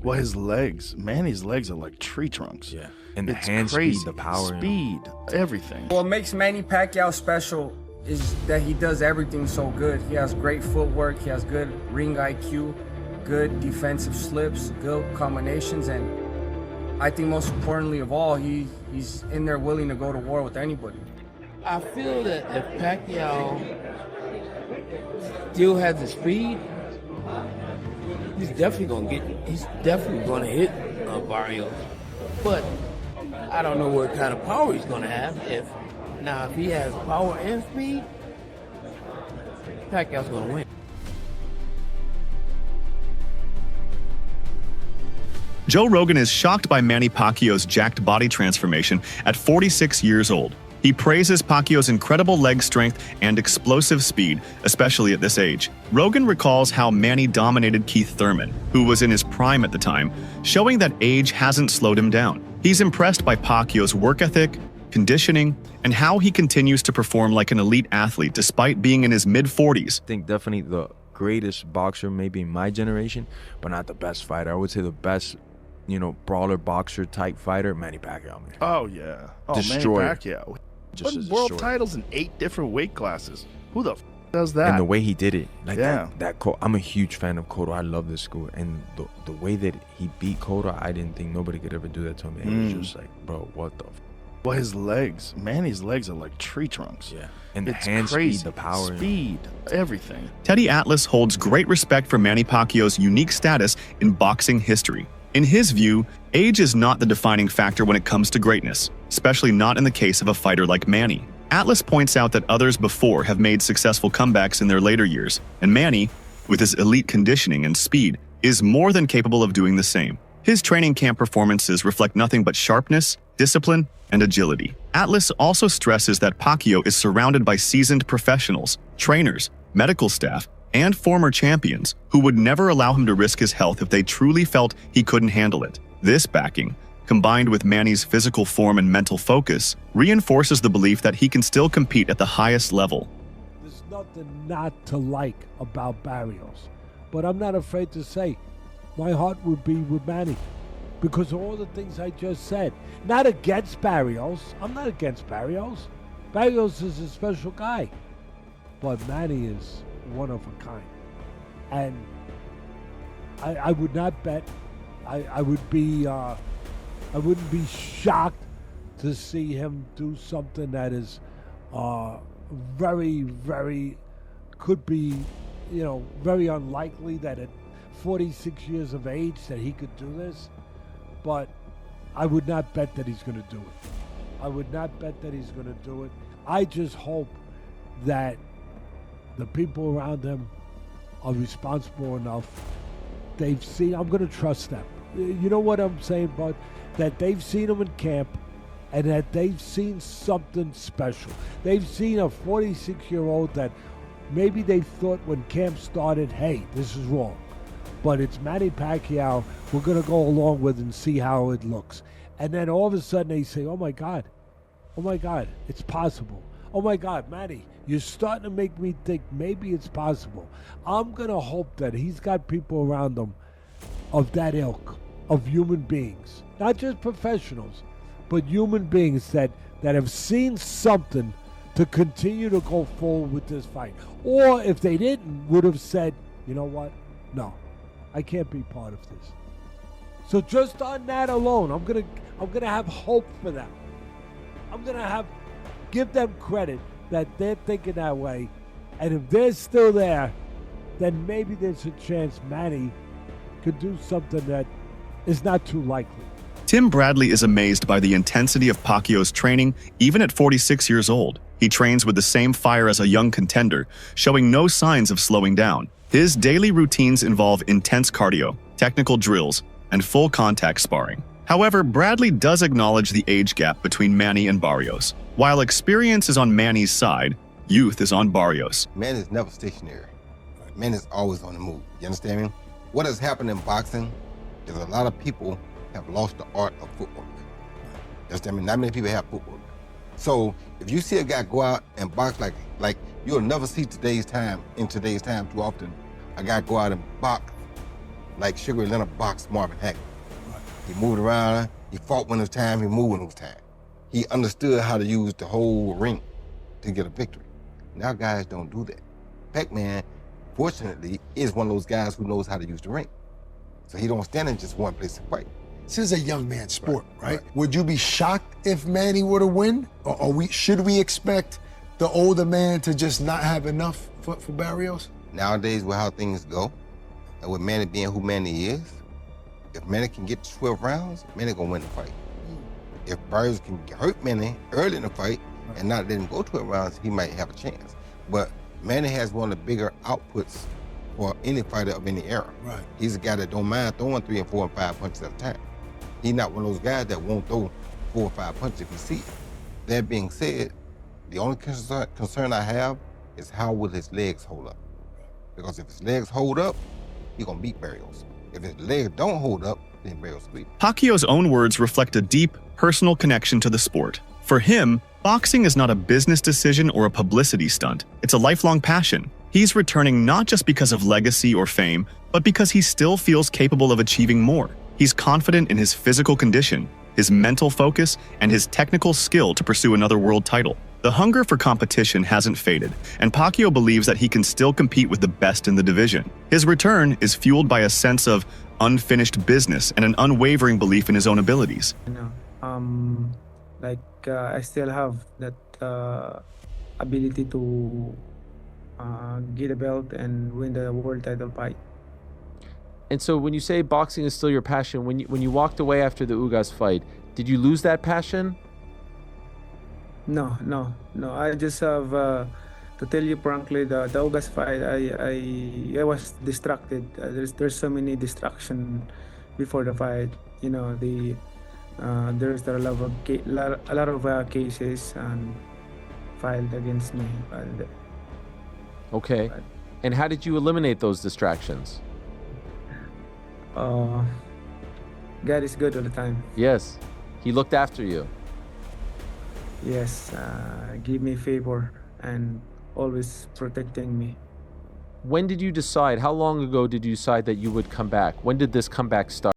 Well, his legs, Manny's legs are like tree trunks. Yeah, and the It's hand crazy. speed, the power. Speed, everything. What makes Manny Pacquiao special is that he does everything so good. He has great footwork, he has good ring IQ, good defensive slips, good combinations, and I think most importantly of all, he's in there willing to go to war with anybody. I feel that if Pacquiao still has the speed, he's definitely gonna hit Barrios. But I don't know what kind of power he's gonna have. If he has power and speed, Pacquiao's gonna win. Joe Rogan is shocked by Manny Pacquiao's jacked body transformation at 46 years old. He praises Pacquiao's incredible leg strength and explosive speed, especially at this age. Rogan recalls how Manny dominated Keith Thurman, who was in his prime at the time, showing that age hasn't slowed him down. He's impressed by Pacquiao's work ethic, conditioning, and how he continues to perform like an elite athlete despite being in his mid-40s. I think definitely the greatest boxer maybe in my generation, but not the best fighter. I would say the best, brawler boxer type fighter, Manny Pacquiao. Man. Oh, yeah. Oh, Destroyer. Manny Pacquiao. Just Won a world destroyer. titles in 8 different weight classes. Who the does that? And the way he did it, like Yeah. I'm a huge fan of Cotto. I love this school, and the way that he beat Cotto, I didn't think nobody could ever do that to him. It was just like, bro, what the? Well, his legs, Manny's legs are like tree trunks. Yeah, and the It's hand crazy. speed, the power, Speed, everything. Teddy Atlas holds great respect for Manny Pacquiao's unique status in boxing history. In his view, age is not the defining factor when it comes to greatness, especially not in the case of a fighter like Manny. Atlas points out that others before have made successful comebacks in their later years, and Manny, with his elite conditioning and speed, is more than capable of doing the same. His training camp performances reflect nothing but sharpness, discipline, and agility. Atlas also stresses that Pacquiao is surrounded by seasoned professionals, trainers, medical staff, and former champions who would never allow him to risk his health if they truly felt he couldn't handle it. This backing, combined with Manny's physical form and mental focus, reinforces the belief that he can still compete at the highest level. There's nothing not to like about Barrios, but I'm not afraid to say my heart would be with Manny because of all the things I just said. Not against Barrios. I'm not against Barrios. Barrios is a special guy, but Manny is one of a kind. And I would not bet. I wouldn't be shocked to see him do something that is very, very, could be, very unlikely that at 46 years of age that he could do this. But I would not bet that he's going to do it. I would not bet that he's going to do it. I just hope that the people around him are responsible enough. They've seen, I'm going to trust them. You know what I'm saying, bud? That they've seen him in camp and that they've seen something special. They've seen a 46-year-old that maybe they thought when camp started, hey, this is wrong. But it's Manny Pacquiao. We're going to go along with and see how it looks. And then all of a sudden they say, oh my God, it's possible. Oh my God, Manny, you're starting to make me think maybe it's possible. I'm going to hope that he's got people around him of that ilk, of human beings, not just professionals, but human beings that have seen something to continue to go forward with this fight. Or if they didn't, would have said, you know what? No, I can't be part of this. So just on that alone, I'm gonna have hope for them. I'm gonna give them credit that they're thinking that way. And if they're still there, then maybe there's a chance Manny could do something that is not too likely. Tim Bradley is amazed by the intensity of Pacquiao's training even at 46 years old. He trains with the same fire as a young contender, showing no signs of slowing down. His daily routines involve intense cardio, technical drills, and full contact sparring. However, Bradley does acknowledge the age gap between Manny and Barrios. While experience is on Manny's side, youth is on Barrios. Man is never stationary. Man is always on the move. You understand me? What has happened in boxing is a lot of people have lost the art of footwork. You understand me? Not many people have footwork. So if you see a guy go out and box like you'll never see in today's time too often, a guy go out and box like Sugar Leonard boxed Marvin Hagler. He moved around, he fought when it was time, he moved when it was time. He understood how to use the whole ring to get a victory. Now guys don't do that. Pac-Man, fortunately, is one of those guys who knows how to use the ring. So he don't stand in just one place to fight. This is a young man's sport, right? Would you be shocked if Manny were to win? Or should we expect the older man to just not have enough for Barrios? Nowadays, with how things go, and with Manny being who Manny is, if Manny can get to 12 rounds, Manny gonna win the fight. If Barrios can hurt Manny early in the fight and not let him go 12 rounds, he might have a chance. But Manny has one of the bigger outputs for any fighter of any era. Right. He's a guy that don't mind throwing 3 and 4 and 5 punches at a time. He's not one of those guys that won't throw 4 or 5 punches if he see it. That being said, the only concern I have is how will his legs hold up? Because if his legs hold up, he's gonna beat Barrios. If his legs don't hold up, then Barrios will beat him. Pacquiao's own words reflect a deep, personal connection to the sport. For him, boxing is not a business decision or a publicity stunt. It's a lifelong passion. He's returning not just because of legacy or fame, but because he still feels capable of achieving more. He's confident in his physical condition, his mental focus, and his technical skill to pursue another world title. The hunger for competition hasn't faded, and Pacquiao believes that he can still compete with the best in the division. His return is fueled by a sense of unfinished business and an unwavering belief in his own abilities. I still have that ability to get a belt and win the world title fight. And so when you say boxing is still your passion, when you walked away after the Ugas fight, did you lose that passion? No. I just have to tell you frankly, the Ugas fight, I was distracted. There's so many distraction before the fight. You know, there's a lot of cases filed against me. Okay. And how did you eliminate those distractions? God is good all the time. Yes. He looked after you. Yes, give me favor and always protecting me. When did you decide, how long ago did you decide that you would come back? When did this comeback start?